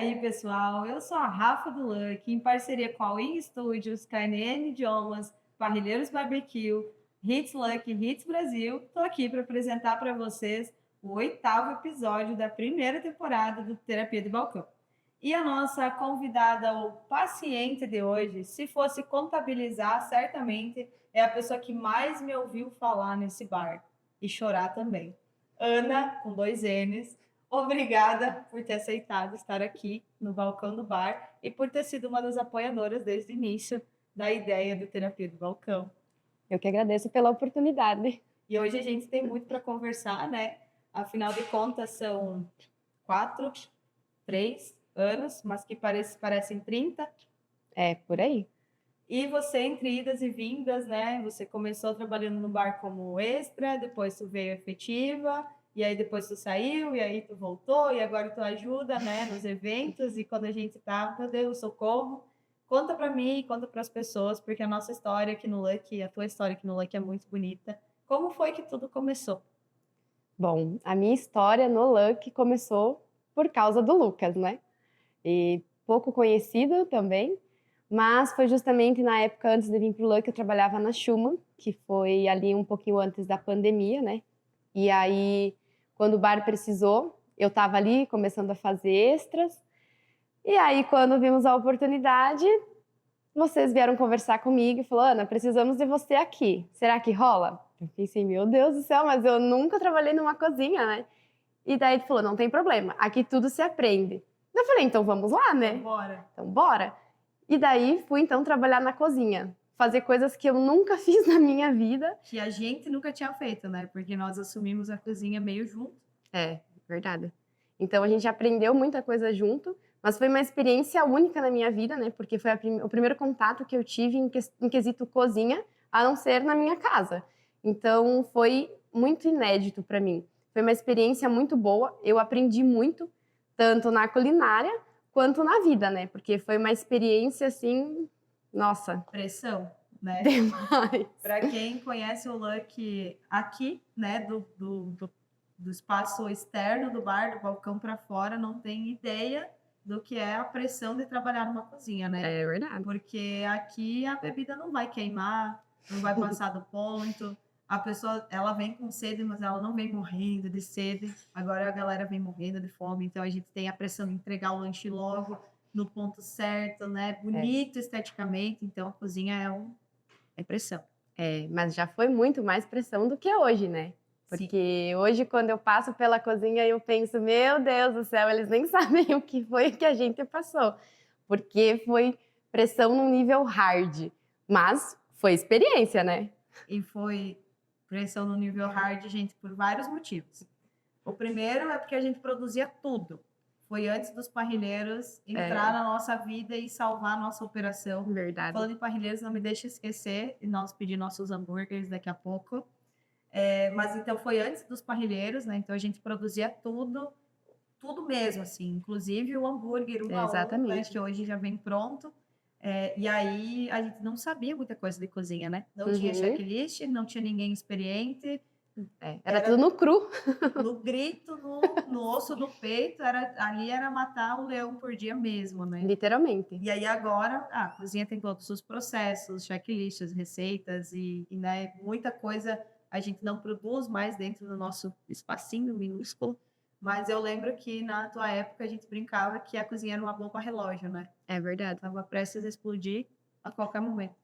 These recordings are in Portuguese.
aí, pessoal? Eu sou a Rafa do Luck, em parceria com a Wing Studios, KNN Idiomas, Parrilheiros Barbecue, Hits Luck, Hits Brasil. Estou aqui para apresentar para vocês o oitavo episódio da primeira temporada do Terapia de Balcão. E a nossa convidada ou paciente de hoje, se fosse contabilizar, certamente é a pessoa que mais me ouviu falar nesse bar e chorar também. Ana, com dois N's. Obrigada por ter aceitado estar aqui no balcão do bar e por ter sido uma das apoiadoras desde o início da ideia do Terapia do Balcão. Eu que agradeço pela oportunidade. E hoje a gente tem muito para conversar, né? Afinal de contas, são 3 anos, mas que parecem 30. É, por aí. E você, entre idas e vindas, né? Você começou trabalhando no bar como extra, depois tu veio efetiva, e aí depois tu saiu, e aí tu voltou, e agora tu ajuda, né, nos eventos, e quando a gente tá, meu Deus, socorro. Conta pra mim, conta para as pessoas, porque a nossa história aqui no Luck, a tua história aqui no Luck é muito bonita. Como foi que tudo começou? Bom, a minha história no Luck começou por causa do Lucas, né? E pouco conhecido também, mas foi justamente na época antes de vir pro Luck, eu trabalhava na Schumann, que foi ali um pouquinho antes da pandemia, né? E aí, quando o bar precisou, eu estava ali começando a fazer extras. E aí, quando vimos a oportunidade, vocês vieram conversar comigo e falaram: Ana, precisamos de você aqui. Será que rola? Eu pensei, meu Deus do céu, mas eu nunca trabalhei numa cozinha, né? E daí ele falou: não tem problema, aqui tudo se aprende. Eu falei: então vamos lá, né? Bora. Então bora. E daí fui então trabalhar na cozinha, fazer coisas que eu nunca fiz na minha vida. Que a gente nunca tinha feito, né? Porque nós assumimos a cozinha meio junto. É, verdade. Então a gente aprendeu muita coisa junto, mas foi uma experiência única na minha vida, né? Porque foi o primeiro contato que eu tive em quesito cozinha, a não ser na minha casa. Então foi muito inédito para mim. Foi uma experiência muito boa. Eu aprendi muito, tanto na culinária quanto na vida, né? Porque foi uma experiência assim, nossa, Pressão, né? demais. Para quem conhece o Luck aqui, né, do espaço externo do bar, do balcão para fora, não tem ideia do que é a pressão de trabalhar numa cozinha, né? É verdade. Porque aqui a bebida não vai queimar, não vai passar do ponto. A pessoa, ela vem com sede, mas ela não vem morrendo de sede. Agora a galera vem morrendo de fome, então a gente tem a pressão de entregar o lanche logo no ponto certo, né? Bonito esteticamente, então a cozinha é pressão. É, mas já foi muito mais pressão do que hoje, né? Porque hoje, quando eu passo pela cozinha, eu penso, meu Deus do céu, eles nem sabem o que foi que a gente passou. Porque foi pressão num nível hard. Mas foi experiência, né? E foi pressão no nível hard, gente, por vários motivos. O primeiro é porque a gente produzia tudo. Foi antes dos parrilheiros entrar na nossa vida e salvar a nossa operação. Verdade. Falando em parrilheiros, não me deixe esquecer, e nós pedir nossos hambúrgueres daqui a pouco. Mas então foi antes dos parrilheiros, né? Então a gente produzia tudo, tudo mesmo, assim, inclusive o hambúrguer, Exatamente. né, que hoje já vem pronto. E aí a gente não sabia muita coisa de cozinha, né? Não tinha checklist, não tinha ninguém experiente. Era tudo no cru. No grito, no osso do peito, ali era matar um leão por dia mesmo, né? Literalmente. E aí agora a cozinha tem todos os processos, checklists, receitas e né, muita coisa a gente não produz mais dentro do nosso espacinho minúsculo. Mas eu lembro que na tua época a gente brincava que a cozinha era uma bomba relógio, né? É verdade. Estava prestes a explodir a qualquer momento.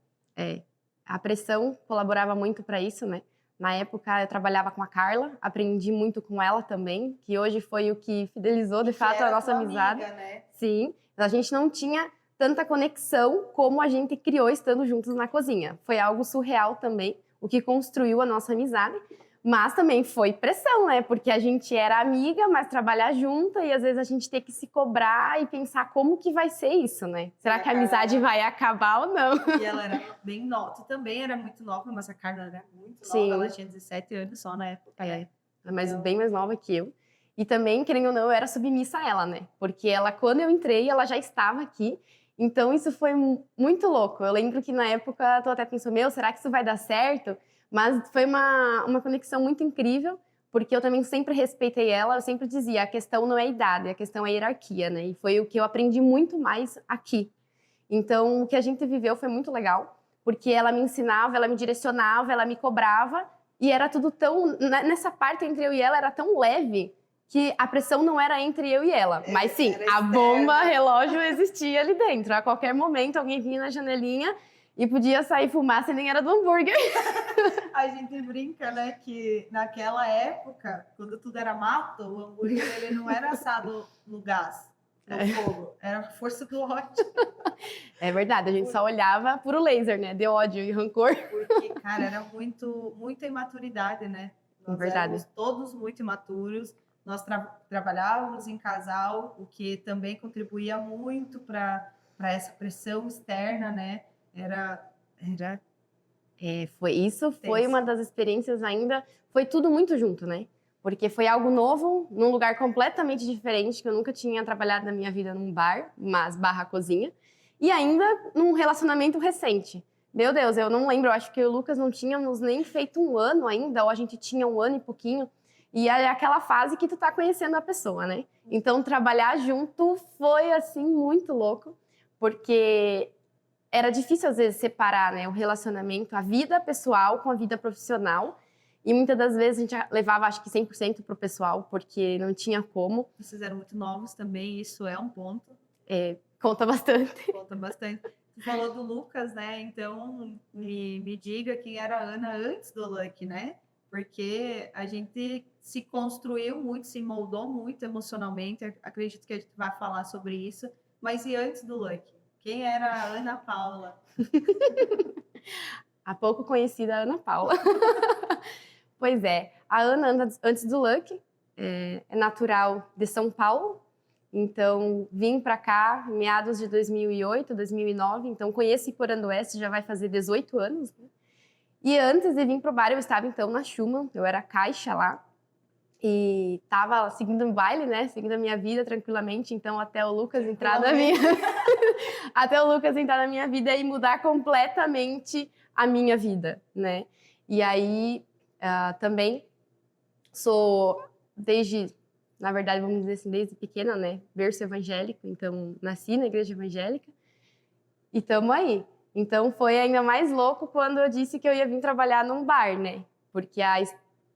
A pressão colaborava muito para isso, né? Na época eu trabalhava com a Carla, aprendi muito com ela também, que hoje foi o que fidelizou de fato a nossa amizade. Amiga, né? Sim, a gente não tinha tanta conexão como a gente criou estando juntos na cozinha. Foi algo surreal também, o que construiu a nossa amizade. Mas também foi pressão, né? Porque a gente era amiga, mas trabalhar junto e às vezes a gente tem que se cobrar e pensar como que vai ser isso, né? Será que a amizade vai acabar ou não? E ela era bem nova. Tu também era muito nova, mas a Carla era muito nova. Sim. Ela tinha 17 anos só na época. Mas bem mais nova que eu. E também, querendo ou não, eu era submissa a ela, né? Porque ela, quando eu entrei, ela já estava aqui. Então isso foi muito louco. Eu lembro que na época tu até pensou, meu, será que isso vai dar certo? Mas foi uma conexão muito incrível, porque eu também sempre respeitei ela, eu sempre dizia, a questão não é idade, a questão é hierarquia, né? E foi o que eu aprendi muito mais aqui. Então, o que a gente viveu foi muito legal, porque ela me ensinava, ela me direcionava, ela me cobrava, e era tudo tão... Nessa parte entre eu e ela era tão leve, que a pressão não era entre eu e ela. Mas sim, a bomba relógio existia ali dentro. A qualquer momento, alguém vinha na janelinha e podia sair fumaça e nem era do hambúrguer. A gente brinca, né, que naquela época, quando tudo era mato, o hambúrguer ele não era assado no gás, no fogo, era a força do ódio. É verdade, a gente só olhava por o laser, né, de ódio e rancor. Porque, cara, era muita imaturidade, né? Nós éramos todos muito imaturos, nós trabalhávamos em casal, o que também contribuía muito para essa pressão externa, né? Foi uma das experiências ainda, foi tudo muito junto, né? Porque foi algo novo, num lugar completamente diferente, que eu nunca tinha trabalhado na minha vida num bar, mas barra cozinha, e ainda num relacionamento recente. Meu Deus, eu não lembro, eu acho que eu e o Lucas não tínhamos nem feito 1 ano ainda, ou a gente tinha 1 ano e pouquinho, e é aquela fase que tu tá conhecendo a pessoa, né? Então, trabalhar junto foi, assim, muito louco, porque era difícil, às vezes, separar, né, o relacionamento, a vida pessoal com a vida profissional. E muitas das vezes a gente levava, acho que 100% pro pessoal, porque não tinha como. Vocês eram muito novos também, isso é um ponto. Conta bastante. Conta bastante. Você falou do Lucas, né? Então, me diga quem era a Ana antes do Lucky, né? Porque a gente se construiu muito, se moldou muito emocionalmente. Acredito que a gente vai falar sobre isso. Mas e antes do Lucky? Quem era a Ana Paula? A pouco conhecida Ana Paula. Pois é, a Ana, antes do Lucky, é natural de São Paulo. Então, vim para cá em meados de 2008, 2009. Então, conheço Iporanduense, já vai fazer 18 anos. Né? E antes de vir pro bar, eu estava, então, na Schumann. Eu era caixa lá. E estava seguindo um baile, né? Seguindo a minha vida tranquilamente. Então, até o Lucas entrar na minha... até o Lucas entrar na minha vida e mudar completamente a minha vida, né? E aí, também sou, na verdade, vamos dizer assim, desde pequena, né? Berço evangélico. Então, nasci na igreja evangélica. E estamos aí. Então, foi ainda mais louco quando eu disse que eu ia vir trabalhar num bar, né? Porque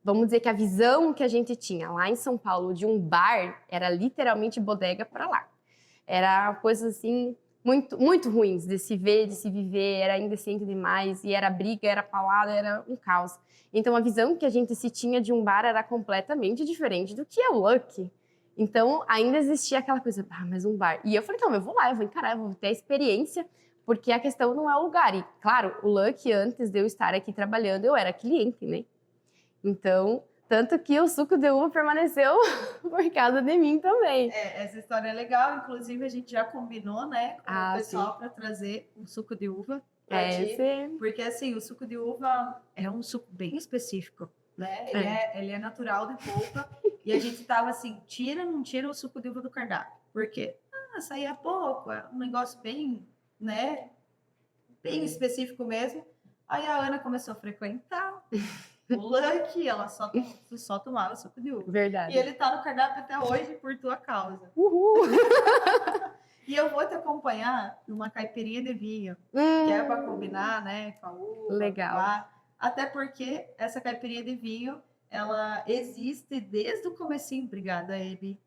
vamos dizer que a visão que a gente tinha lá em São Paulo de um bar era literalmente bodega para lá. Era coisas assim muito, muito ruins de se ver, de se viver, era indecente demais, e era briga, era paulada, era um caos. Então a visão que a gente se tinha de um bar era completamente diferente do que é o Lucky. Então ainda existia aquela coisa, mas um bar. E eu falei, não, eu vou lá, eu vou encarar, eu vou ter a experiência, porque a questão não é o lugar. E claro, o Lucky, antes de eu estar aqui trabalhando, eu era cliente, né? Então, tanto que o suco de uva permaneceu por causa de mim também. Essa história é legal. Inclusive, a gente já combinou, né, com o pessoal para trazer um suco de uva. Porque, assim, o suco de uva é um suco bem específico, né? Ele é natural de polpa. E a gente tava assim, tira, não tira o suco de uva do cardápio. Por quê? Saía pouco, é um negócio bem, né, bem específico mesmo. Aí a Ana começou a frequentar o Lucky, ela só tomava suco de uva. Verdade. E ele tá no cardápio até hoje por tua causa. Uhul! E eu vou te acompanhar numa caipirinha de vinho, que é para combinar, né, com a uva. Legal. Até porque essa caipirinha de vinho, ela existe desde o comecinho, obrigada, Ebi.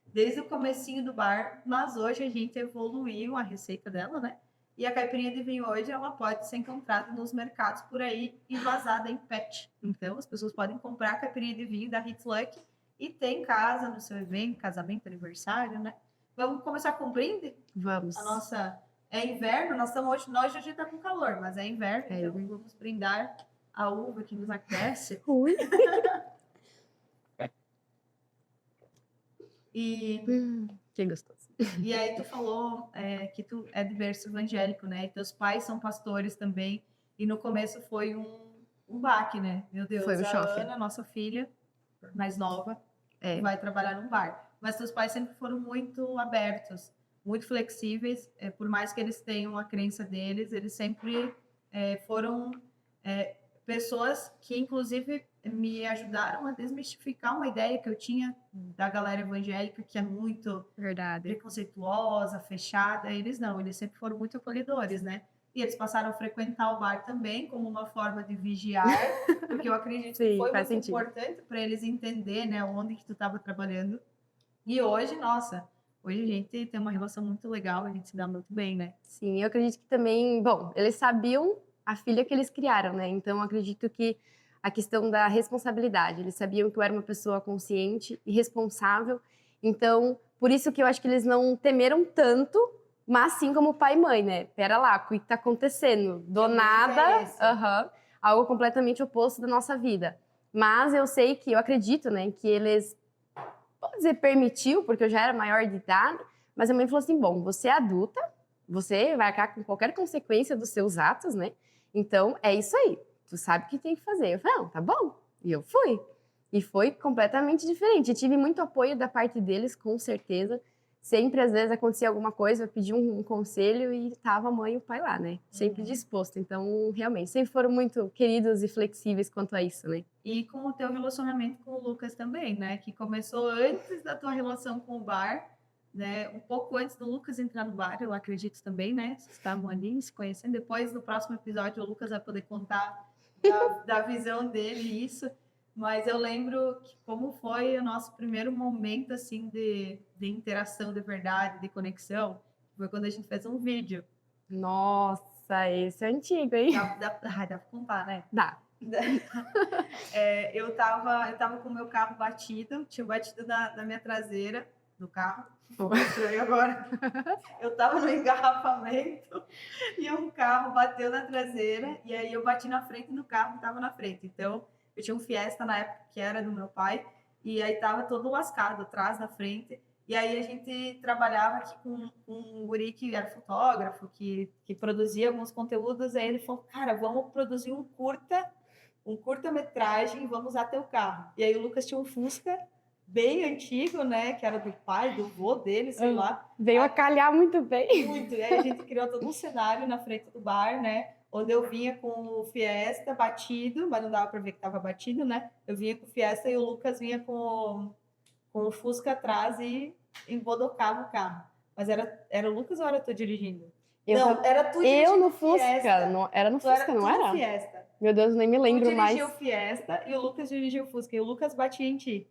Desde o comecinho do bar, mas hoje a gente evoluiu a receita dela, né? E a caipirinha de vinho hoje, ela pode ser encontrada nos mercados por aí e vazada em PET. Então, as pessoas podem comprar a caipirinha de vinho da Hits Lucky e ter em casa, no seu evento, casamento, aniversário, né? Vamos começar com um brinde? Vamos. A nossa... É inverno, nós hoje a gente tá com calor, mas é inverno, então vamos brindar a uva que nos aquece. Ui. Que gostoso. E aí tu falou que tu é de berço evangélico, né? E teus pais são pastores também. E no começo foi um baque, né? Meu Deus, foi um choque. Ana, nossa filha mais nova, vai trabalhar num bar. Mas teus pais sempre foram muito abertos, muito flexíveis. Por mais que eles tenham a crença deles, eles sempre foram pessoas que, inclusive, me ajudaram a desmistificar uma ideia que eu tinha da galera evangélica, que é muito Verdade. preconceituosa, fechada. Eles não, eles sempre foram muito acolhedores, né? E eles passaram a frequentar o bar também como uma forma de vigiar, porque eu acredito que Sim, foi faz muito sentido. importante para eles entender, né, onde que tu estava trabalhando. E hoje, nossa, hoje a gente tem uma relação muito legal, a gente se dá muito bem, né? Sim, eu acredito que também, bom, eles sabiam a filha que eles criaram, né? Então, eu acredito que a questão da responsabilidade, eles sabiam que eu era uma pessoa consciente e responsável. Então, por isso que eu acho que eles não temeram tanto, mas sim como pai e mãe, né? Pera lá, o que tá acontecendo? Do Que o meu nada, interesse. algo completamente oposto da nossa vida. Mas eu sei que, eu acredito, né, que eles, vou dizer, permitiu, porque eu já era maior de idade, mas a mãe falou assim, bom, você é adulta, você vai arcar com qualquer consequência dos seus atos, né? Então, é isso aí. Tu sabe o que tem que fazer. Eu falei, não, tá bom. E eu fui. E foi completamente diferente. Eu tive muito apoio da parte deles, com certeza. Sempre, às vezes, acontecia alguma coisa, eu pedi um conselho e tava a mãe e o pai lá, né? Sempre disposto. Então, realmente, sempre foram muito queridos e flexíveis quanto a isso, né? E com o teu relacionamento com o Lucas também, né? Que começou antes da tua relação com o bar, né? Um pouco antes do Lucas entrar no bar, eu acredito também, né? Vocês estavam ali se conhecendo. Depois, no próximo episódio, o Lucas vai poder contar da visão dele isso. Mas eu lembro que como foi o nosso primeiro momento, assim, de interação de verdade, de conexão. Foi quando a gente fez um vídeo. Nossa, esse é antigo, hein? Dá pra contar, né? Dá. Eu tava com o meu carro batido, tinha batido na minha traseira do carro. Ficou estranho agora. Eu tava no engarrafamento e um carro bateu na traseira, e aí eu bati na frente do carro que tava na frente. Então, eu tinha um Fiesta na época que era do meu pai, e aí tava todo lascado atrás, na frente. E aí a gente trabalhava aqui com um guri que era fotógrafo, que produzia alguns conteúdos, aí ele falou, cara, vamos produzir um curta-metragem, vamos usar teu carro. E aí o Lucas tinha um Fusca bem antigo, né? Que era do pai, do vô dele, sei lá. Veio a calhar muito bem. Muito. E aí a gente criou todo um cenário na frente do bar, né? Onde eu vinha com o Fiesta batido, mas não dava para ver que estava batido, né? Eu vinha com o Fiesta e o Lucas vinha com o Fusca atrás e embodocava o carro. Mas era o Lucas ou era tu dirigindo? Não, era tu dirigindo Eu no o Fusca. Fiesta. Não, era no Fusca, não tu era? no Fiesta. Meu Deus, nem me Tu lembro mais. dirigiu o Fiesta e o Lucas dirigiu o Fusca. E o Lucas batia em ti.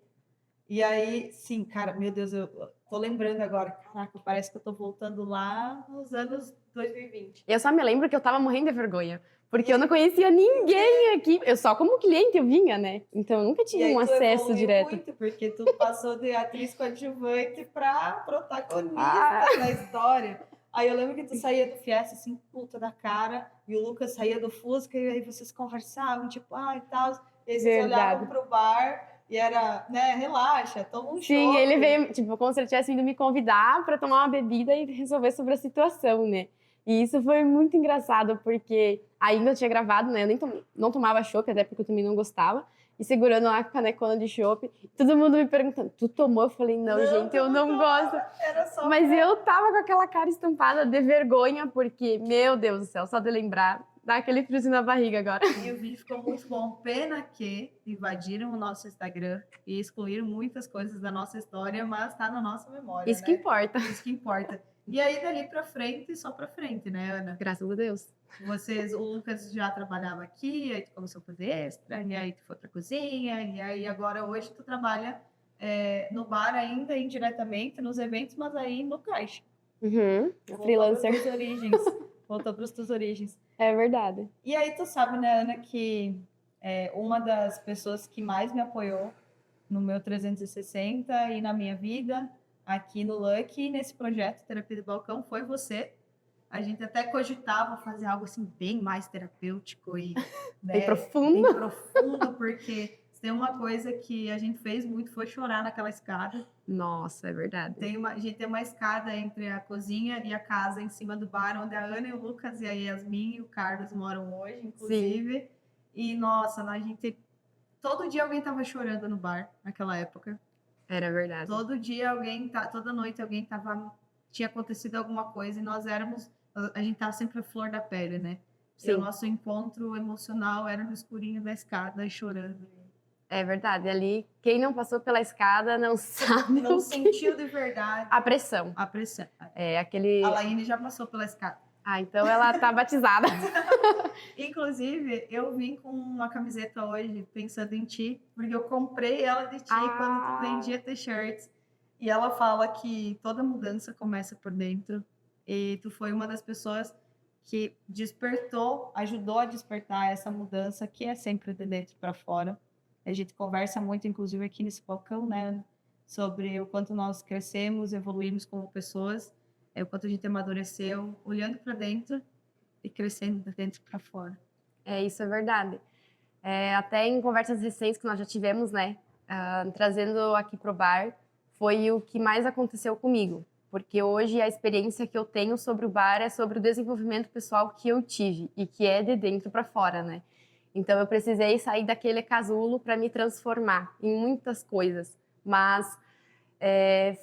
E aí, sim, cara, meu Deus, eu tô lembrando agora. Caraca, parece que eu tô voltando lá nos anos 2020. Eu só me lembro que eu tava morrendo de vergonha. Porque eu não conhecia ninguém aqui. Eu só como cliente eu vinha, né? Então eu nunca E tive aí um tu acesso evoluiu direto. muito, porque tu passou de atriz coadjuvante pra protagonista Ah. da história. Aí eu lembro que tu saía do Fiesta, assim, puta da cara, e o Lucas saía do Fusca, e aí vocês conversavam, tipo, e tal. E aí vocês olhavam pro bar, e era, né, relaxa, toma um Sim, chopp. ele veio, tipo, como se ele tivesse vindo me convidar pra tomar uma bebida e resolver sobre a situação, né? E isso foi muito engraçado, porque ainda eu tinha gravado, né? Eu nem não tomava chopp, até porque eu também não gostava. E segurando uma canecona de chopp, todo mundo me perguntando, tu tomou? Eu falei, não gente, eu não gosto. Era só Mas eu tava com aquela cara estampada de vergonha, porque, meu Deus do céu, só de lembrar, dá aquele friozinho na barriga agora. E o vídeo ficou muito bom. Pena que invadiram o nosso Instagram e excluíram muitas coisas da nossa história, mas tá na nossa memória, Isso que né? importa. Isso que importa. E aí, dali pra frente, só pra frente, né, Ana? Graças a Deus. O Lucas já trabalhava aqui, aí tu começou a fazer extra, e aí tu foi pra cozinha, e aí agora hoje tu trabalha no bar ainda, indiretamente, nos eventos, mas aí no caixa. Freelancer. Voltou para as tuas origens. É verdade. E aí tu sabe, né, Ana, que uma das pessoas que mais me apoiou no meu 360 e na minha vida, aqui no Lucky, nesse projeto Terapia do Balcão, foi você. A gente até cogitava fazer algo assim bem mais terapêutico e Bem profundo. Bem profundo, porque se tem uma coisa que a gente fez muito foi chorar naquela escada. Nossa, é verdade. A gente tem uma escada entre a cozinha e a casa em cima do bar, onde a Ana e o Lucas e a Yasmin e o Carlos moram hoje, inclusive. Sim. E, nossa, a gente... Todo dia alguém tava chorando no bar, naquela época. Era verdade. Todo dia toda noite alguém tinha acontecido alguma coisa e a gente tava sempre a flor da pele, né? Sim. E o nosso encontro emocional era no escurinho da escada, chorando. É verdade. Ali, quem não passou pela escada não sabe Não o que... sentiu de verdade A pressão. a pressão. É aquele... A Laine já passou pela escada. Ah, então ela tá batizada. Inclusive, eu vim com uma camiseta hoje, pensando em ti, porque eu comprei ela de ti quando tu vendia t-shirts. E ela fala que toda mudança começa por dentro. E tu foi uma das pessoas que despertou, ajudou a despertar essa mudança, que é sempre de dentro para fora. A gente conversa muito, inclusive aqui nesse balcão, né, sobre o quanto nós crescemos, evoluímos como pessoas, o quanto a gente amadureceu, olhando para dentro e crescendo de dentro para fora. Isso é verdade. Até em conversas recentes que nós já tivemos, né, trazendo aqui pro bar, foi o que mais aconteceu comigo. Porque hoje a experiência que eu tenho sobre o bar é sobre o desenvolvimento pessoal que eu tive e que é de dentro para fora, né? Então eu precisei sair daquele casulo para me transformar em muitas coisas. Mas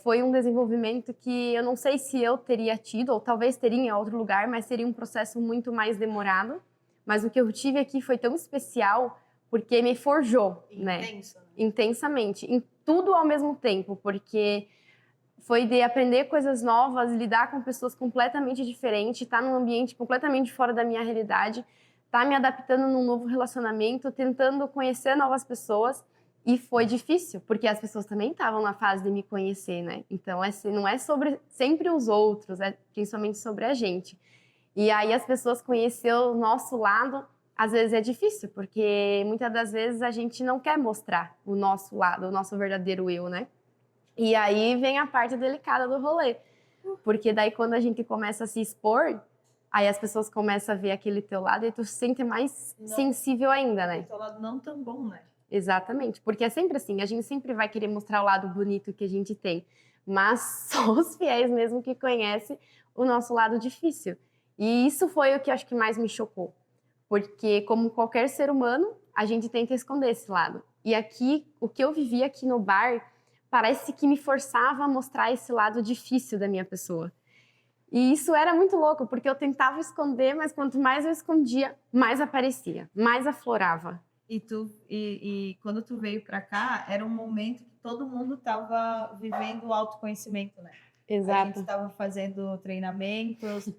foi um desenvolvimento que eu não sei se eu teria tido, ou talvez teria em outro lugar, mas seria um processo muito mais demorado. Mas o que eu tive aqui foi tão especial porque me forjou, né? Intenso, né? Intensamente, em tudo ao mesmo tempo, porque foi de aprender coisas novas, lidar com pessoas completamente diferentes, estar num ambiente completamente fora da minha realidade, estar me adaptando num novo relacionamento, tentando conhecer novas pessoas. E foi difícil, porque as pessoas também estavam na fase de me conhecer, né? Então, não é sobre sempre os outros, é principalmente sobre a gente. E aí as pessoas conhecer o nosso lado, às vezes é difícil, porque muitas das vezes a gente não quer mostrar o nosso lado, o nosso verdadeiro eu, né? E aí vem a parte delicada do rolê. Porque daí quando a gente começa a se expor, aí as pessoas começam a ver aquele teu lado e tu se sente mais sensível ainda, né? O teu lado não tão bom, né? Exatamente, porque é sempre assim, a gente sempre vai querer mostrar o lado bonito que a gente tem, mas só os fiéis mesmo que conhecem o nosso lado difícil. E isso foi o que eu acho que mais me chocou, porque como qualquer ser humano, a gente tenta esconder esse lado. E aqui, o que eu vivi aqui no bar, parece que me forçava a mostrar esse lado difícil da minha pessoa. E isso era muito louco, porque eu tentava esconder, mas quanto mais eu escondia, mais aparecia, mais aflorava. E quando tu veio para cá, era um momento que todo mundo estava vivendo o autoconhecimento, né? Exato. A gente estava fazendo treinamentos.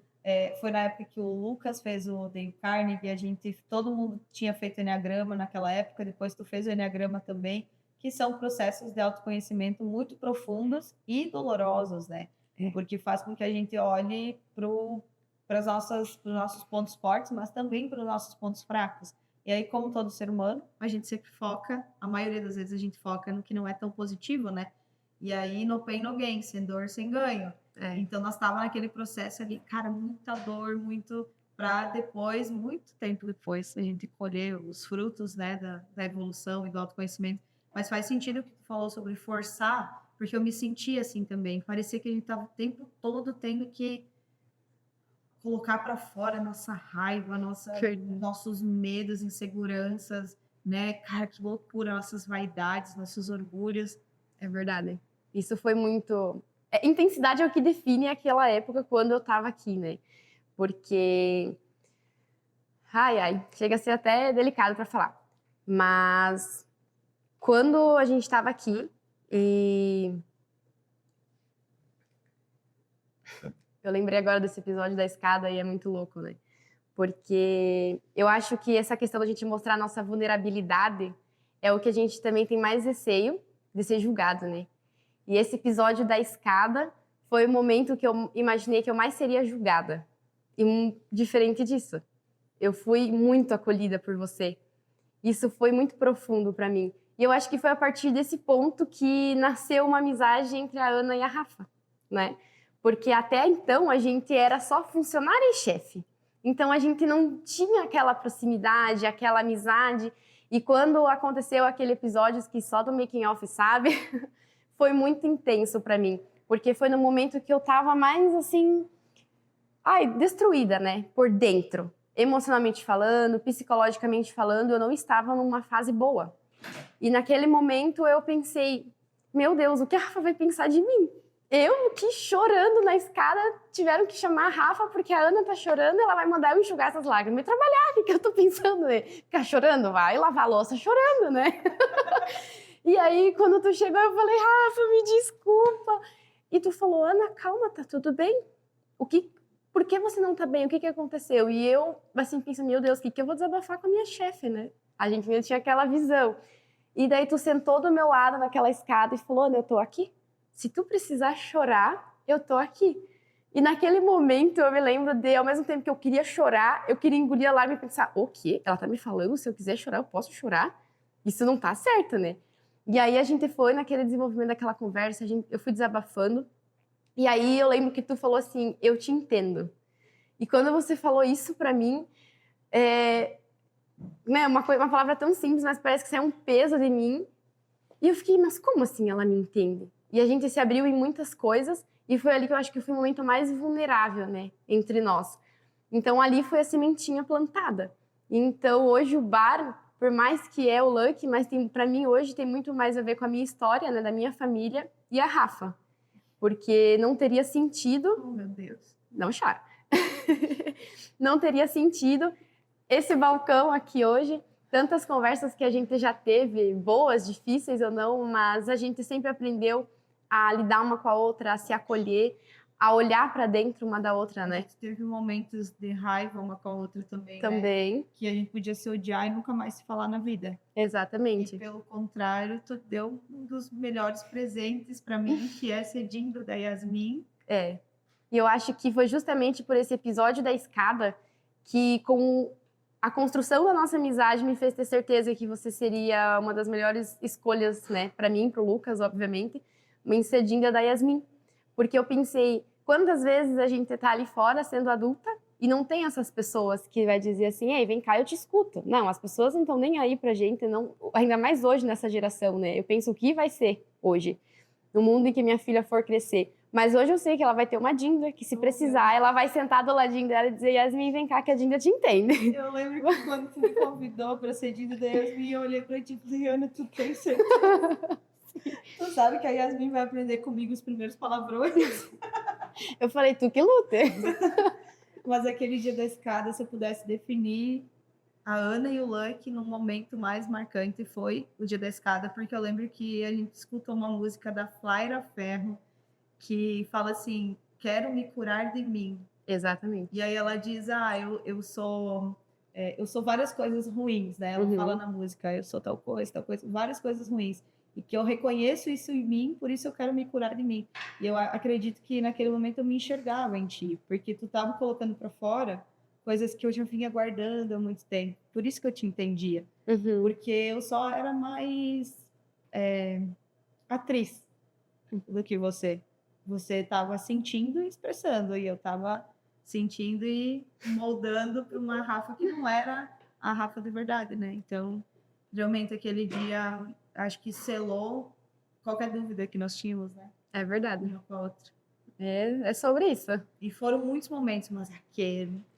Foi na época que o Lucas fez o Dale Carnegie, todo mundo tinha feito Enneagrama naquela época. Depois tu fez o Enneagrama também, que são processos de autoconhecimento muito profundos e dolorosos, né? Porque faz com que a gente olhe para os nossos pontos fortes, mas também para os nossos pontos fracos. E aí, como todo ser humano, a gente sempre foca, a maioria das vezes a gente foca no que não é tão positivo, né? E aí, no pain, no gain, sem dor, sem ganho. Então, nós estávamos naquele processo ali, cara, muita dor, muito... Para depois, muito tempo depois, a gente colher os frutos, né, da evolução e do autoconhecimento. Mas faz sentido o que tu falou sobre forçar, porque eu me sentia assim também. Parecia que a gente estava o tempo todo tendo que colocar para fora nossa raiva, nossos medos, inseguranças, né? Cara, que loucura, nossas vaidades, nossos orgulhos. É verdade. Isso foi muito... intensidade é o que define aquela época quando eu tava aqui, né? Porque... chega a ser até delicado para falar. Mas quando a gente tava aqui e... Eu lembrei agora desse episódio da escada e é muito louco, né? Porque eu acho que essa questão da gente mostrar a nossa vulnerabilidade é o que a gente também tem mais receio de ser julgado, né? E esse episódio da escada foi o momento que eu imaginei que eu mais seria julgada. E diferente disso, eu fui muito acolhida por você. Isso foi muito profundo para mim. E eu acho que foi a partir desse ponto que nasceu uma amizade entre a Ana e a Rafa, né? Porque até então a gente era só funcionária e chefe. Então a gente não tinha aquela proximidade, aquela amizade. E quando aconteceu aquele episódio que só do making off sabe, foi muito intenso para mim, porque foi no momento que eu tava mais assim, destruída, né, por dentro, emocionalmente falando, psicologicamente falando, eu não estava numa fase boa. E naquele momento eu pensei, meu Deus, o que a Rafa vai pensar de mim? Eu que chorando na escada, tiveram que chamar a Rafa, porque a Ana tá chorando, ela vai mandar eu enxugar essas lágrimas e trabalhar. O que eu tô pensando, né? Ficar chorando? Vai lavar a louça chorando, né? E aí, quando tu chegou, eu falei, Rafa, me desculpa. E tu falou, Ana, calma, tá tudo bem? Por que você não tá bem? O que aconteceu? E eu, assim, penso, meu Deus, o que eu vou desabafar com a minha chefe, né? A gente ainda tinha aquela visão. E daí tu sentou do meu lado naquela escada e falou, Ana, eu tô aqui. Se tu precisar chorar, eu tô aqui. E naquele momento eu me lembro de, ao mesmo tempo que eu queria chorar, eu queria engolir a lágrima e pensar, o quê? Ela tá me falando, se eu quiser chorar, eu posso chorar? Isso não tá certo, né? E aí a gente foi naquele desenvolvimento daquela conversa, eu fui desabafando. E aí eu lembro que tu falou assim, eu te entendo. E quando você falou isso pra mim, né, uma palavra tão simples, mas parece que saiu um peso de mim. E eu fiquei, mas como assim ela me entende? E a gente se abriu em muitas coisas e foi ali que eu acho que foi o momento mais vulnerável, né, entre nós. Então ali foi a sementinha plantada. Então hoje o bar, por mais que é o Lucky, mas para mim hoje tem muito mais a ver com a minha história, né, da minha família e a Rafa. Porque não teria sentido... Oh, meu Deus. Não chora. Não teria sentido esse balcão aqui hoje, tantas conversas que a gente já teve, boas, difíceis ou não, mas a gente sempre aprendeu a lidar uma com a outra, a se acolher, a olhar para dentro uma da outra, né? A gente teve momentos de raiva uma com a outra também, Também. né? Que a gente podia se odiar e nunca mais se falar na vida. Exatamente. E pelo contrário, tu deu um dos melhores presentes para mim, que é ser Dindo da Yasmin. É. E eu acho que foi justamente por esse episódio da escada que, com a construção da nossa amizade, me fez ter certeza que você seria uma das melhores escolhas, né, para mim, para o Lucas, obviamente, uma encedinha da Yasmin. Porque eu pensei, quantas vezes a gente tá ali fora sendo adulta e não tem essas pessoas que vai dizer assim, ei, vem cá, eu te escuto. Não, as pessoas não estão nem aí pra gente, não, ainda mais hoje nessa geração, né? Eu penso o que vai ser hoje, no mundo em que minha filha for crescer. Mas hoje eu sei que ela vai ter uma Dinda, que se precisar, ela vai sentar do ladinho dela e dizer, Yasmin, vem cá que a Dinda te entende. Eu lembro que quando tu me convidou para ser Dinda da Yasmin, eu olhei pra ti e falei, Ana, tu tem certeza? Tu sabe que a Yasmin vai aprender comigo os primeiros palavrões? Eu falei, tu que lute. Mas aquele dia da escada, se eu pudesse definir a Ana e o Lucky num momento mais marcante, foi o dia da escada, porque eu lembro que a gente escutou uma música da Flaira Ferro, que fala assim, quero me curar de mim. Exatamente. E aí ela diz, eu sou várias coisas ruins, né? Ela fala na música, eu sou tal coisa, várias coisas ruins. E que eu reconheço isso em mim, por isso eu quero me curar de mim. E eu acredito que naquele momento eu me enxergava em ti, porque tu estava colocando para fora coisas que eu já vinha guardando há muito tempo. Por isso que eu te entendia. Porque eu só era mais atriz do que você. Você estava sentindo e expressando, e eu estava sentindo e moldando para uma Rafa que não era a Rafa de verdade, né? Então, realmente aquele dia, acho que selou qualquer dúvida que nós tínhamos, né? É verdade. Uma com a outra. É sobre isso. E foram muitos momentos, mas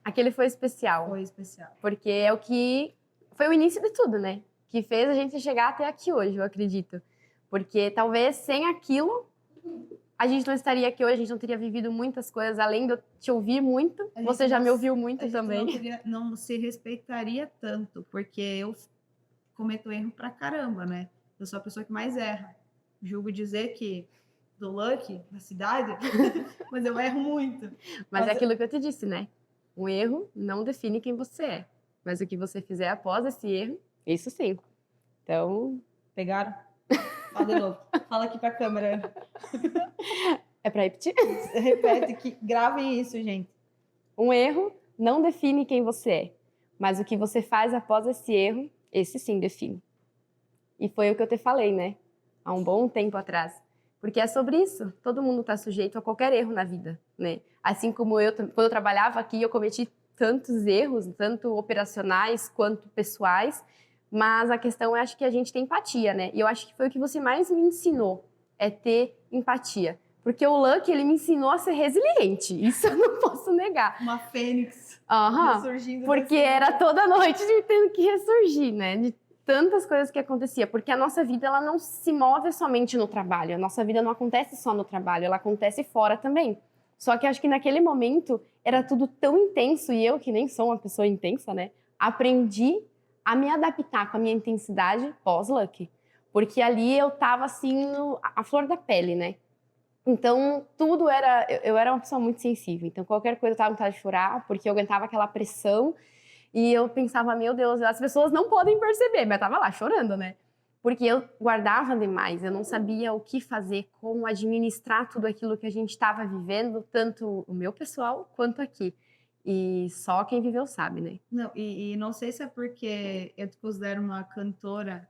aquele foi especial. Foi especial. Porque é o que foi o início de tudo, né? Que fez a gente chegar até aqui hoje, eu acredito. Porque talvez sem aquilo a gente não estaria aqui hoje, a gente não teria vivido muitas coisas, além de eu te ouvir muito, você já me ouviu muito também. Não se respeitaria tanto, porque eu cometo erro pra caramba, né? Eu sou a pessoa que mais erra. Julgo dizer que do Lucky, da cidade, mas eu erro muito. Mas é aquilo que eu te disse, né? Um erro não define quem você é. Mas o que você fizer após esse erro, isso sim. Então... Pegaram? Fala de novo. Fala aqui pra câmera. É pra repetir? Repete, que gravem isso, gente. Um erro não define quem você é. Mas o que você faz após esse erro, esse sim define. E foi o que eu te falei, né? Há um bom tempo atrás. Porque é sobre isso. Todo mundo está sujeito a qualquer erro na vida, né? Assim como eu, quando eu trabalhava aqui, eu cometi tantos erros, tanto operacionais quanto pessoais, mas a questão é, acho que a gente tem empatia, né? E eu acho que foi o que você mais me ensinou, é ter empatia. Porque o Lucky, ele me ensinou a ser resiliente, isso eu não posso negar. Uma fênix ressurgindo. Porque era toda noite de tendo que ressurgir, né? tantas coisas que acontecia, porque a nossa vida ela não se move somente no trabalho, a nossa vida não acontece só no trabalho, ela acontece fora também. Só que acho que naquele momento era tudo tão intenso e eu, que nem sou uma pessoa intensa, né, aprendi a me adaptar com a minha intensidade pós-Lucky, porque ali eu tava assim, a flor da pele, né? Então, tudo era... Eu era uma pessoa muito sensível, então qualquer coisa eu tava com vontade de chorar, porque eu aguentava aquela pressão. E eu pensava, meu Deus, as pessoas não podem perceber, mas eu tava lá chorando, né? Porque eu guardava demais, eu não sabia o que fazer, como administrar tudo aquilo que a gente estava vivendo, tanto o meu pessoal quanto aqui. E só quem viveu sabe, né? Não, e não sei se é porque eu te considero uma cantora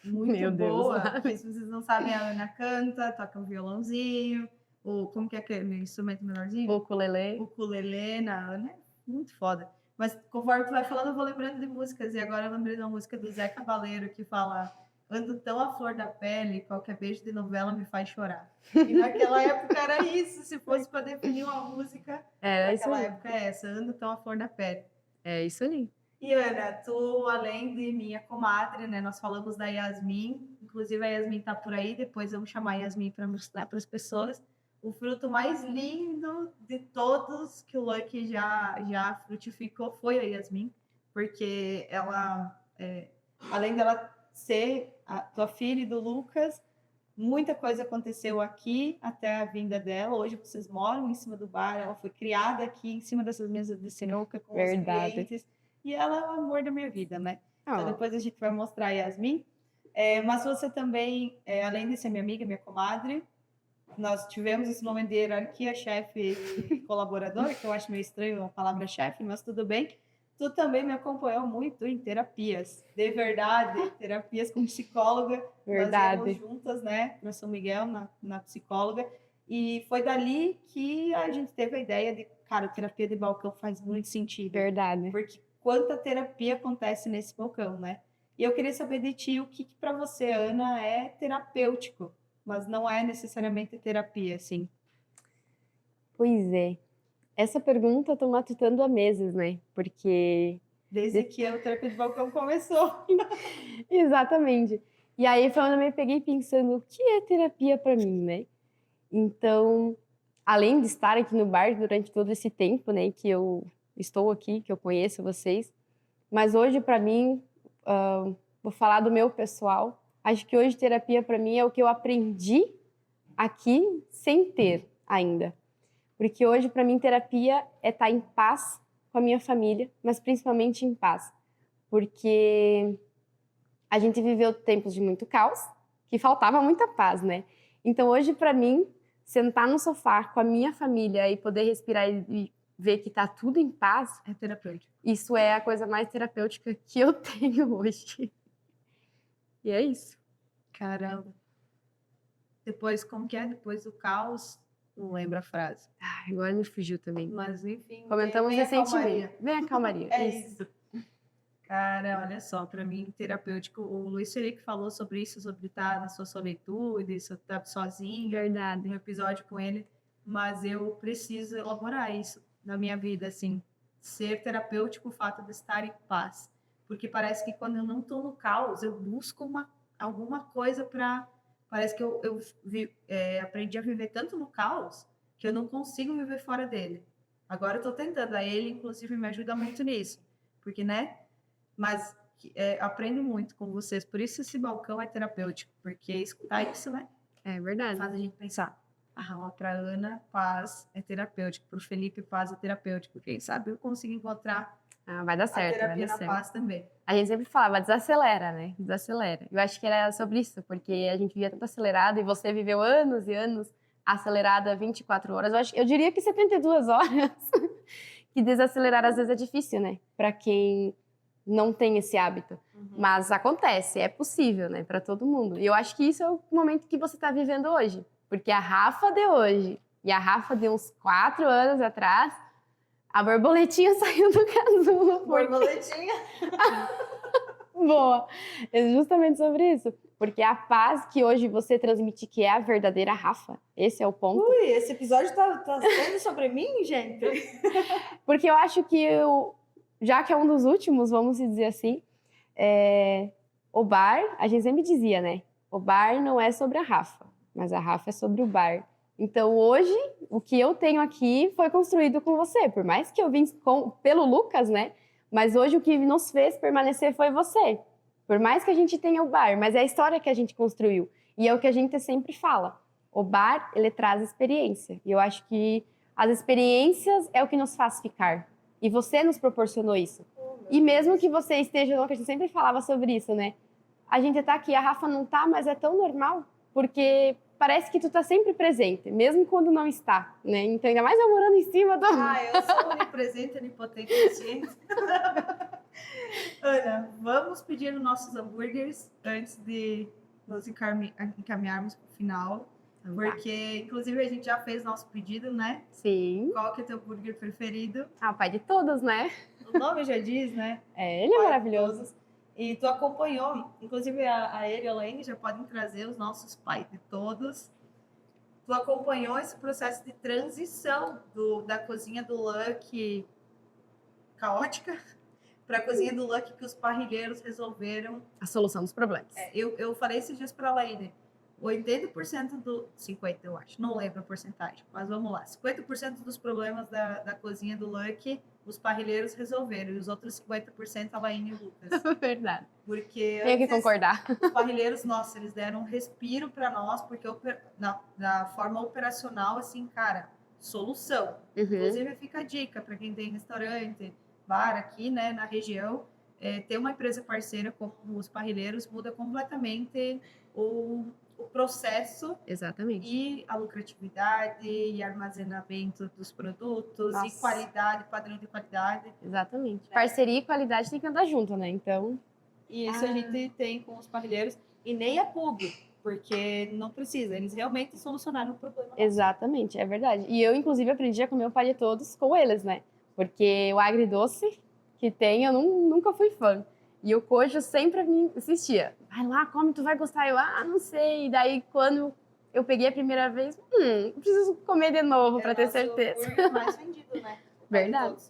muito Meu Deus, boa, sabe? porque se vocês não sabem, a Ana canta, toca um violãozinho, ou como que é aquele instrumento menorzinho? O ukulele. Ukulele na Ana, é muito foda. Mas conforme tu vai falando, eu vou lembrando de músicas, e agora eu lembrei de uma música do Zé Cabaleiro, que fala: ando tão à flor da pele, qualquer beijo de novela me faz chorar. E naquela época era isso, se fosse para definir uma música, Era isso naquela aí. época é essa, ando tão à flor da pele. É isso ali. E Ana, tu, além de minha comadre, né? Nós falamos da Yasmin, inclusive a Yasmin tá por aí, depois vamos chamar a Yasmin para mostrar para as pessoas. O fruto mais lindo de todos que o Lucky já frutificou foi a Yasmin, porque ela, além dela ser a tua filha e do Lucas, muita coisa aconteceu aqui até a vinda dela. Hoje vocês moram em cima do bar, ela foi criada aqui em cima dessas mesas de sinuca com os clientes. E ela é o amor da minha vida, né? Então depois a gente vai mostrar a Yasmin. Mas você também, além de ser minha amiga, minha comadre, nós tivemos esse momento de hierarquia chefe e colaborador, que eu acho meio estranho a palavra chefe, mas tudo bem. Tu também me acompanhou muito em terapias, de verdade, terapias com psicóloga. Verdade. Nós íamos juntas, né, para São Miguel, na psicóloga. E foi dali que a gente teve a ideia de, cara, terapia de balcão faz muito sentido. Verdade. Porque quanta terapia acontece nesse balcão, né? E eu queria saber de ti o que para você, Ana, é terapêutico, mas não é necessariamente terapia, assim. Pois é. Essa pergunta eu tô matutando há meses, né? Porque... Desde que a terapia de balcão começou. Exatamente. E aí foi onde eu me peguei pensando, o que é terapia para mim, né? Então, além de estar aqui no bar durante todo esse tempo, né, que eu estou aqui, que eu conheço vocês, mas hoje para mim, vou falar do meu pessoal, acho que hoje terapia para mim é o que eu aprendi aqui sem ter ainda. Porque hoje para mim terapia é estar em paz com a minha família, mas principalmente em paz. Porque a gente viveu tempos de muito caos, que faltava muita paz, né? Então hoje para mim, sentar no sofá com a minha família e poder respirar e ver que tá tudo em paz, é terapêutico. Isso é a coisa mais terapêutica que eu tenho hoje. E é isso. Caramba. Depois, como que é? Depois do caos, não lembro a frase. Agora me fugiu também. Mas enfim. Comentamos recentemente. Vem a calmaria. É isso. Cara, olha só, para mim, terapêutico, o Luiz Felipe falou sobre isso, sobre estar na sua solitude, estar sozinho. Verdade. Um episódio com ele, mas eu preciso elaborar isso na minha vida, assim, ser terapêutico o fato de estar em paz, porque parece que quando eu não estou no caos, eu busco alguma coisa para... Parece que eu aprendi a viver tanto no caos que eu não consigo viver fora dele. Agora eu estou tentando, a ele, inclusive, me ajuda muito nisso, porque, né? Mas aprendo muito com vocês, por isso esse balcão é terapêutico, porque escutar isso, né? É verdade. Faz a gente pensar. Para Ana, paz é terapêutico, para o Felipe, paz é terapêutico. Quem sabe eu consigo encontrar vai dar certo, a terapia vai dar na certo. paz também. A gente sempre falava, desacelera, né? Desacelera. Eu acho que era sobre isso, porque a gente vivia tanto acelerado e você viveu anos e anos acelerada 24 horas. Eu diria que 72 horas. Que desacelerar às vezes é difícil, né? Para quem não tem esse hábito. Mas acontece, é possível, né? Para todo mundo. E eu acho que isso é o momento que você está vivendo hoje. Porque a Rafa de hoje e a Rafa de uns 4 anos atrás, a borboletinha saiu do casulo. Borboletinha? Boa! É justamente sobre isso. Porque a paz que hoje você transmite, que é a verdadeira Rafa, esse é o ponto. Ui, esse episódio tá sendo sobre mim, gente? Porque eu acho que já que é um dos últimos, vamos dizer assim, O bar, a gente sempre dizia, né? O bar não é sobre a Rafa, mas a Rafa é sobre o bar. Então, hoje, o que eu tenho aqui foi construído com você. Por mais que eu vim pelo Lucas, né? Mas hoje o que nos fez permanecer foi você. Por mais que a gente tenha o bar, mas é a história que a gente construiu. E é o que a gente sempre fala. O bar, ele traz experiência. E eu acho que as experiências é o que nos faz ficar. E você nos proporcionou isso. E mesmo que você esteja, que a gente sempre falava sobre isso, né? A gente tá aqui, a Rafa não tá, mas é tão normal, porque parece que tu tá sempre presente, mesmo quando não está, né? Então, ainda mais eu morando em cima do... Eu sou onipresente, onipotente, onisciente. Ana, vamos pedir os nossos hambúrgueres antes de nos encaminharmos para o final. Porque, inclusive, a gente já fez nosso pedido, né? Sim. Qual que é o teu hambúrguer preferido? O pai de todos, né? O nome já diz, né? Ele é maravilhoso. E tu acompanhou, inclusive a ele e a Elaine já podem trazer os nossos pais de todos. Tu acompanhou esse processo de transição da cozinha do Lucky caótica para a cozinha do Lucky que os parrilheiros resolveram. A solução dos problemas. Eu falei esses dias para a Elaine, 80% 50%, eu acho, não lembro a porcentagem, mas vamos lá. 50% dos problemas da cozinha do Lucky, os parrilheiros resolveram, e os outros 50% a Laine e o Lucas. Verdade. Porque tenho que concordar. Os parrilheiros, nossa, eles deram um respiro para nós, porque na forma operacional, assim, cara, solução. Inclusive, fica a dica para quem tem restaurante, bar aqui, né, na região, ter uma empresa parceira como os parrilheiros muda completamente o processo. Exatamente. E a lucratividade e armazenamento dos produtos. Nossa. E qualidade, padrão de qualidade. Exatamente. Né? Parceria e qualidade tem que andar junto, né? Então... E isso a gente tem com os parrilheiros. E nem é público, porque não precisa. Eles realmente solucionaram o problema. Exatamente, é verdade. E eu, inclusive, aprendi a comer o pai de todos com eles, né? Porque o agridoce que tem, eu nunca fui fã. E o Cojo sempre me insistia. Vai lá, come, tu vai gostar. Eu, não sei. E daí, quando eu peguei a primeira vez, preciso comer de novo para ter certeza. É o mais vendido, né? Verdade.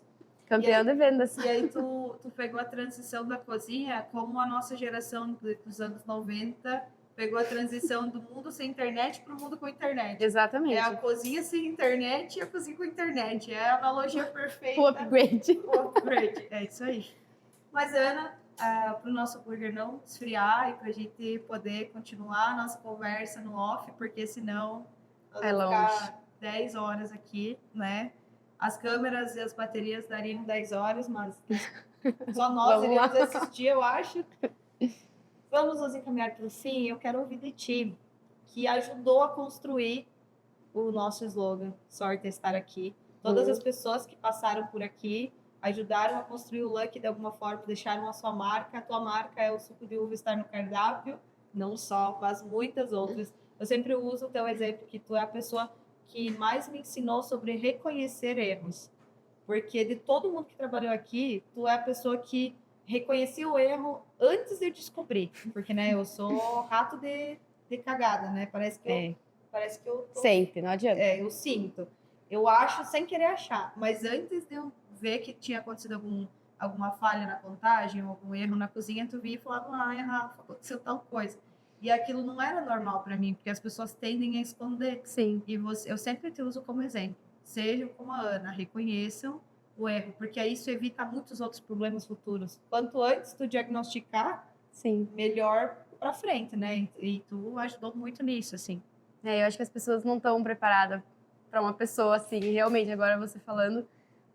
Campeão de vendas. E aí, tu pegou a transição da cozinha, como a nossa geração dos anos 90 pegou a transição do mundo sem internet para o mundo com internet. Exatamente. É a cozinha sem internet e a cozinha com internet. É a analogia perfeita. O upgrade. O upgrade, é isso aí. Mas, Ana, para o nosso hambúrguer não esfriar e para a gente poder continuar a nossa conversa no off, porque senão nós vamos ficar 10 horas aqui, né? As câmeras e as baterias dariam 10 horas, mas só nós iríamos assistir, eu acho. Vamos nos encaminhar para o fim. Eu quero ouvir de ti, que ajudou a construir o nosso slogan, Sorte é Estar Aqui. Todas as pessoas que passaram por aqui ajudaram a construir o Lucky de alguma forma, deixaram a sua marca. A tua marca é o suco de uva estar no cardápio, não só, mas muitas outras. Eu sempre uso o teu exemplo, que tu é a pessoa que mais me ensinou sobre reconhecer erros. Porque de todo mundo que trabalhou aqui, tu é a pessoa que reconhecia o erro antes de eu descobrir. Porque, né, eu sou rato de cagada, né? Parece que eu Sente, não adianta. Eu sinto. Eu acho sem querer achar. Mas antes de eu ver que tinha acontecido alguma falha na contagem, algum erro na cozinha, tu via e falava, Rafa, aconteceu tal coisa. E aquilo não era normal para mim, porque as pessoas tendem a esconder. Sim. E eu sempre te uso como exemplo. Sejam como a Ana, reconheçam o erro, porque aí isso evita muitos outros problemas futuros. Quanto antes tu diagnosticar, sim, melhor para frente, né? E tu ajudou muito nisso, assim. Eu acho que as pessoas não estão preparadas para uma pessoa assim, realmente, agora você falando,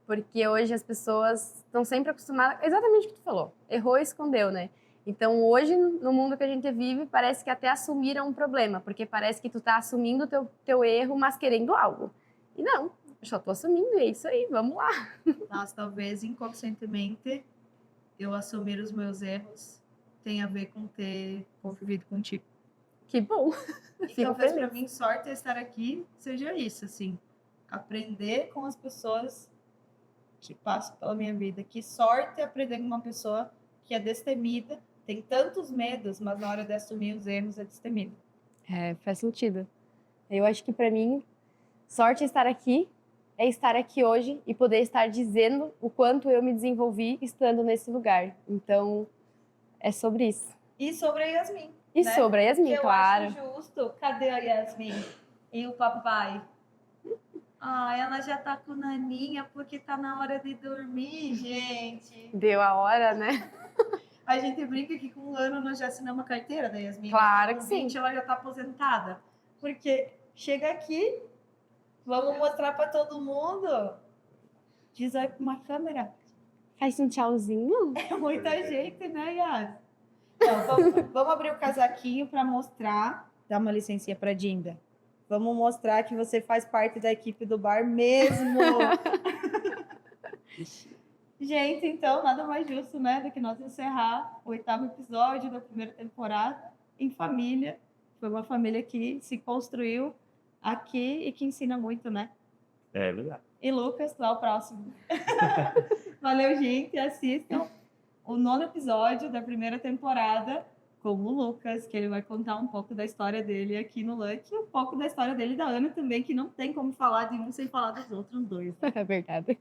porque hoje as pessoas estão sempre acostumadas, exatamente o que tu falou, errou e escondeu, né? Então, hoje, no mundo que a gente vive, parece que até assumir é um problema, porque parece que tu tá assumindo o teu erro, mas querendo algo. E não, eu só tô assumindo, e é isso aí, vamos lá. Nossa, talvez inconscientemente eu assumir os meus erros tem a ver com ter convivido contigo. Que bom. E talvez para mim, sorte é estar aqui, seja isso, assim, aprender com as pessoas que passam pela minha vida. Que sorte é aprender com uma pessoa que é destemida, tem tantos medos, mas na hora de assumir os erros é destemida. Faz sentido. Eu acho que para mim, sorte é estar aqui hoje e poder estar dizendo o quanto eu me desenvolvi estando nesse lugar. Então, é sobre isso. E sobre a Yasmin. E né? sobre a Que Yasmin, eu claro. acho justo. Cadê a Yasmin? E o papai? Ah, ela já tá com naninha porque tá na hora de dormir, gente. Deu a hora, né? A gente brinca que com 1 ano nós já assinamos a carteira da Yasmin. Claro Com que sim. 20 ela já tá aposentada. Porque chega aqui, vamos mostrar para todo mundo. Diz aí com uma câmera. Faz um tchauzinho. É muita gente, né, Yas? Então, vamos abrir o casaquinho para mostrar. Dá uma licencinha para Dinda. Vamos mostrar que você faz parte da equipe do bar mesmo. Gente, então, nada mais justo, né, do que nós encerrar o 8º episódio da primeira temporada em família. Foi uma família que se construiu aqui e que ensina muito, né? É verdade. E Lucas, lá o próximo. Valeu, gente. Assistam o 9º episódio da primeira temporada com o Lucas, que ele vai contar um pouco da história dele aqui no Luck e um pouco da história dele e da Ana também, que não tem como falar de um sem falar dos outros dois. É verdade.